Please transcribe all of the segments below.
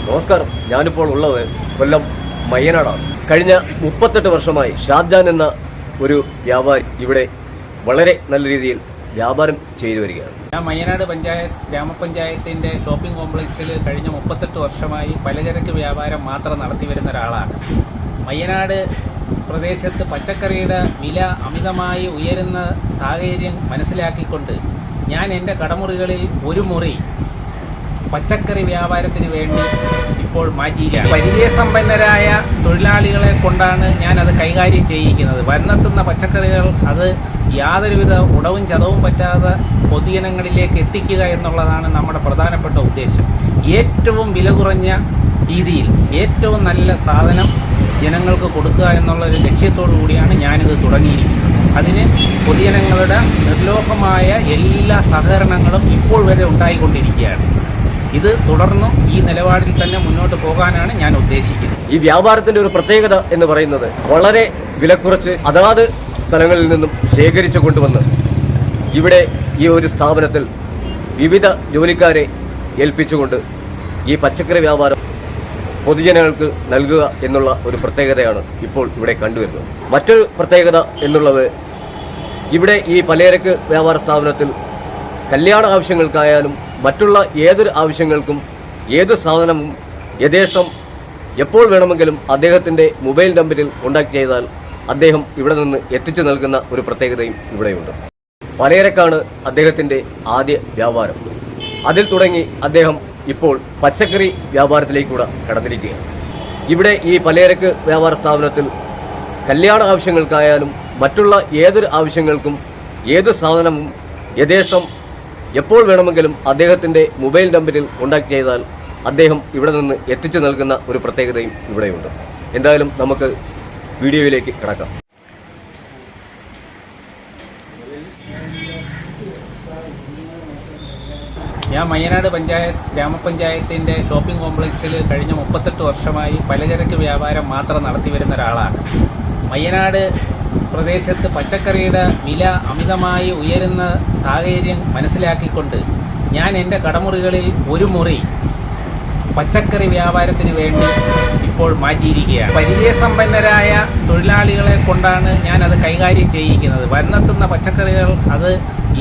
നമസ്കാരം. ഞാനിപ്പോൾ ഉള്ളത് കൊല്ലം മയ്യനാടാണ്. കഴിഞ്ഞ 38 വർഷമായി ഷാജാൻ എന്ന ഒരു വ്യാപാരി ഇവിടെ വളരെ നല്ല രീതിയിൽ വ്യാപാരം ചെയ്തു വരികയാണ്. ഞാൻ മയ്യനാട് ഗ്രാമപഞ്ചായത്തിന്റെ ഷോപ്പിംഗ് കോംപ്ലക്സിൽ കഴിഞ്ഞ 38 വർഷമായി പലചരക്ക് വ്യാപാരം മാത്രം നടത്തി വരുന്ന ഒരാളാണ്. മയ്യനാട് പ്രദേശത്ത് പച്ചക്കറിയുടെ വില അമിതമായി ഉയരുന്ന സാഹചര്യം മനസ്സിലാക്കിക്കൊണ്ട് ഞാൻ എൻ്റെ കടമുറികളിൽ ഒരു മുറി പച്ചക്കറി വ്യാപാരത്തിന് വേണ്ടി ഇപ്പോൾ മാറ്റിയിരിക്കുകയാണ്. പരിചയസമ്പന്നരായ തൊഴിലാളികളെ കൊണ്ടാണ് ഞാനത് കൈകാര്യം ചെയ്യിക്കുന്നത്. വരുന്നെത്തുന്ന പച്ചക്കറികൾ അത് യാതൊരുവിധ ഉടവും ചതവും പറ്റാതെ പൊതുജനങ്ങളിലേക്ക് എത്തിക്കുക എന്നുള്ളതാണ് നമ്മുടെ പ്രധാനപ്പെട്ട ഉദ്ദേശം. ഏറ്റവും വില കുറഞ്ഞ രീതിയിൽ ഏറ്റവും നല്ല സാധനം ജനങ്ങൾക്ക് കൊടുക്കുക എന്നുള്ളൊരു ലക്ഷ്യത്തോടു കൂടിയാണ് ഞാനിത് തുടങ്ങിയിരിക്കുന്നത്. അതിന് പൊതുജനങ്ങളുടെ നിർലോഭമായ എല്ലാ സഹകരണങ്ങളും ഇപ്പോൾ വരെ ഉണ്ടായിക്കൊണ്ടിരിക്കുകയാണ്. ഇത് തുടർന്നും ഈ നിലപാടിൽ തന്നെ മുന്നോട്ട് പോകാനാണ് ഞാൻ ഉദ്ദേശിക്കുന്നത്. ഈ വ്യാപാരത്തിന്റെ ഒരു പ്രത്യേകത എന്ന് പറയുന്നത് വളരെ വിലക്കുറച്ച് അതാത് സ്ഥലങ്ങളിൽ നിന്നും ശേഖരിച്ചു കൊണ്ടുവന്ന് ഇവിടെ ഈ ഒരു സ്ഥാപനത്തിൽ വിവിധ ജോലിക്കാരെ ഏൽപ്പിച്ചുകൊണ്ട് ഈ പച്ചക്കറി വ്യാപാരം പൊതുജനങ്ങൾക്ക് നൽകുക എന്നുള്ള ഒരു പ്രത്യേകതയാണ് ഇപ്പോൾ ഇവിടെ കണ്ടുവരുന്നത്. മറ്റൊരു പ്രത്യേകത എന്നുള്ളത് ഇവിടെ ഈ പലചരക്ക് വ്യാപാര സ്ഥാപനത്തിൽ കല്യാണ ആവശ്യങ്ങൾക്കായാലും മറ്റുള്ള ഏതൊരു ആവശ്യങ്ങൾക്കും ഏത് സാധനവും യഥേഷ്ടം എപ്പോൾ വേണമെങ്കിലും അദ്ദേഹത്തിൻ്റെ മൊബൈൽ നമ്പറിൽ കോൺടാക്ട് ചെയ്താൽ അദ്ദേഹം ഇവിടെ നിന്ന് എത്തിച്ചു നൽകുന്ന ഒരു പ്രത്യേകതയും ഇവിടെയുണ്ട്. പലചരക്കാണ് അദ്ദേഹത്തിൻ്റെ ആദ്യ വ്യാപാരം. അതിൽ തുടങ്ങി അദ്ദേഹം ഇപ്പോൾ പച്ചക്കറി വ്യാപാരത്തിലേക്കൂടെ കടന്നിരിക്കുകയാണ്. ഇവിടെ ഈ പലചരക്ക് വ്യാപാര സ്ഥാപനത്തിൽ കല്യാണ ആവശ്യങ്ങൾക്കായാലും മറ്റുള്ള ഏതൊരു ആവശ്യങ്ങൾക്കും ഏത് സാധനവും യഥേഷ്ടം എപ്പോൾ വേണമെങ്കിലും അദ്ദേഹത്തിൻ്റെ മൊബൈൽ നമ്പറിൽ കോൺടാക്ട് ചെയ്താൽ അദ്ദേഹം ഇവിടെ നിന്ന് എത്തിച്ചു നൽകുന്ന ഒരു പ്രത്യേകതയും ഇവിടെയുണ്ട്. എന്തായാലും നമുക്ക് വീഡിയോയിലേക്ക് കിടക്കാം. ഞാൻ മയ്യനാട് ഗ്രാമപഞ്ചായത്തിന്റെ ഷോപ്പിംഗ് കോംപ്ലക്സിൽ കഴിഞ്ഞ 38 വർഷമായി പലചരക്ക് വ്യാപാരം മാത്രം നടത്തി വരുന്ന ഒരാളാണ്. മയ്യനാട് പ്രദേശത്ത് പച്ചക്കറിയുടെ വില അമിതമായി ഉയരുന്ന സാഹചര്യം മനസ്സിലാക്കിക്കൊണ്ട് ഞാൻ എൻ്റെ കടമുറികളിൽ ഒരു മുറി പച്ചക്കറി വ്യാപാരത്തിന് വേണ്ടി ഇപ്പോൾ മാറ്റിയിരിക്കുകയാണ്. പരിചയസമ്പന്നരായ തൊഴിലാളികളെ കൊണ്ടാണ് ഞാനത് കൈകാര്യം ചെയ്യിക്കുന്നത്. വരുന്നെത്തുന്ന പച്ചക്കറികൾ അത്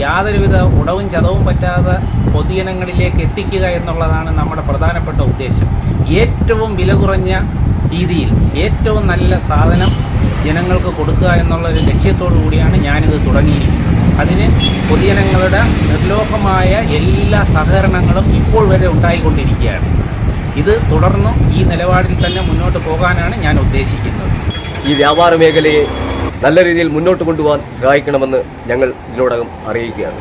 യാതൊരുവിധ ഉടവും ചതവും പറ്റാതെ പൊതുജനങ്ങളിലേക്ക് എത്തിക്കുക എന്നുള്ളതാണ് നമ്മുടെ പ്രധാനപ്പെട്ട ഉദ്ദേശം. ഏറ്റവും വില കുറഞ്ഞ രീതിയിൽ ഏറ്റവും നല്ല സാധനം ജനങ്ങൾക്ക് കൊടുക്കുക എന്നുള്ളൊരു ലക്ഷ്യത്തോടു കൂടിയാണ് ഞാനിത് തുടങ്ങിയിരിക്കുന്നത്. അതിന് പൊതുജനങ്ങളുടെ നിർലോഭമായ എല്ലാ സഹകരണങ്ങളും ഇപ്പോൾ വരെ ഉണ്ടായിക്കൊണ്ടിരിക്കുകയാണ്. ഇത് തുടർന്നും ഈ നിലപാടിൽ തന്നെ മുന്നോട്ട് പോകാനാണ് ഞാൻ ഉദ്ദേശിക്കുന്നത്. ഈ വ്യാപാര മേഖലയെ നല്ല രീതിയിൽ മുന്നോട്ട് കൊണ്ടുപോകാൻ സഹായിക്കണമെന്ന് ഞങ്ങൾ ഇതിനോടകം അറിയിക്കുകയാണ്.